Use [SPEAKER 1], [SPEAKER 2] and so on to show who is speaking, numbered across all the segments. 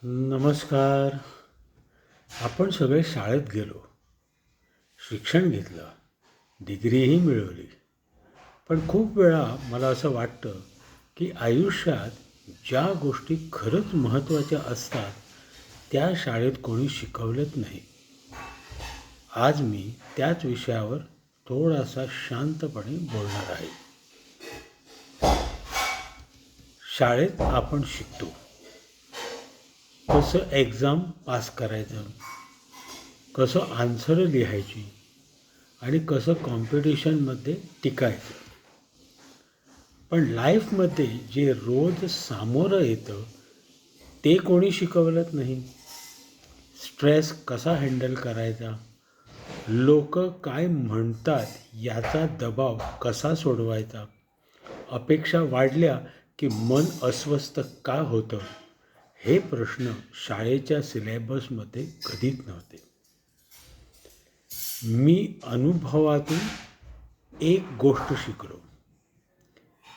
[SPEAKER 1] नमस्कार. आपण सगळे शाळेत गेलो, शिक्षण घेतलं, डिग्रीही मिळवली. पण खूप वेळा मला असं वाटतं की आयुष्यात ज्या गोष्टी खरंच महत्त्वाच्या असतात त्या शाळेत कोणी शिकवलंच नाही. आज मी त्याच विषयावर थोडासा शांतपणे बोलणार आहे. शाळेत आपण शिकतो कसं एक्झाम पास करायचं, कसं आन्सर लिहायची आणि कसं कॉम्पिटिशनमध्ये टिकायचं. पण लाईफमध्ये जे रोज सामोरं येतं ते कोणी शिकवलंच नाही. स्ट्रेस कसा हँडल करायचा, लोक काय म्हणतात याचा दबाव कसा सोडवायचा, अपेक्षा वाढल्या की मन अस्वस्थ का होतं, हे प्रश्न शाळेच्या सिलेबसमध्ये कधीच नव्हते. मी अनुभवातून एक गोष्ट शिकलो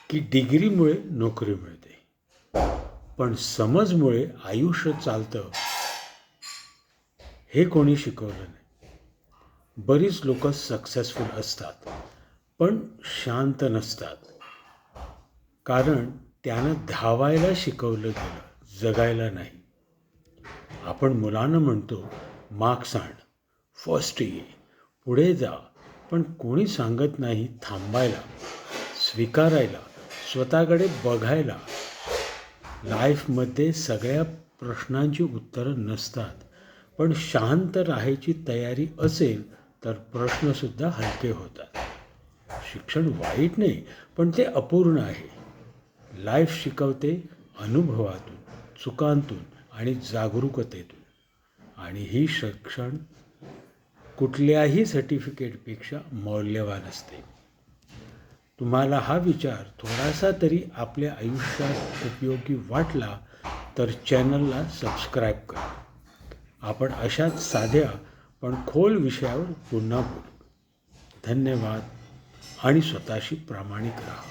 [SPEAKER 1] की डिग्रीमुळे नोकरी मिळते, पण समजमुळे आयुष्य चालतं हे कोणी शिकवलं नाही. बरीच लोक सक्सेसफुल असतात पण शांत नसतात, कारण त्यानं धावायला शिकवलं गेलं, जगायला नाही. आपण मुलांना म्हणतो मार्क्स आण, फर्स्ट ये, पुढे जा, पण कोणी सांगत नाही थांबायला, स्वीकारायला, स्वतःकडे बघायला. लाईफमध्ये सगळ्या प्रश्नांची उत्तरं नसतात, पण शांत राहायची तयारी असेल तर प्रश्नसुद्धा हलके होतात. शिक्षण वाईट नाही, पण ते अपूर्ण आहे. लाईफ शिकवते अनुभवातून, चुकांतून आणि जागरूकतेतून. आणि ही शिक्षण कुठल्याही सर्टिफिकेटपेक्षा मौल्यवान असते. तुम्हाला हा विचार थोडासा तरी आपल्या आयुष्यात उपयोगी वाटला तर चॅनलला सबस्क्राईब करा. आपण अशाच साध्या पण खोल विषयावर पुन्हा बोलू. धन्यवाद आणि स्वतःशी प्रामाणिक राहा.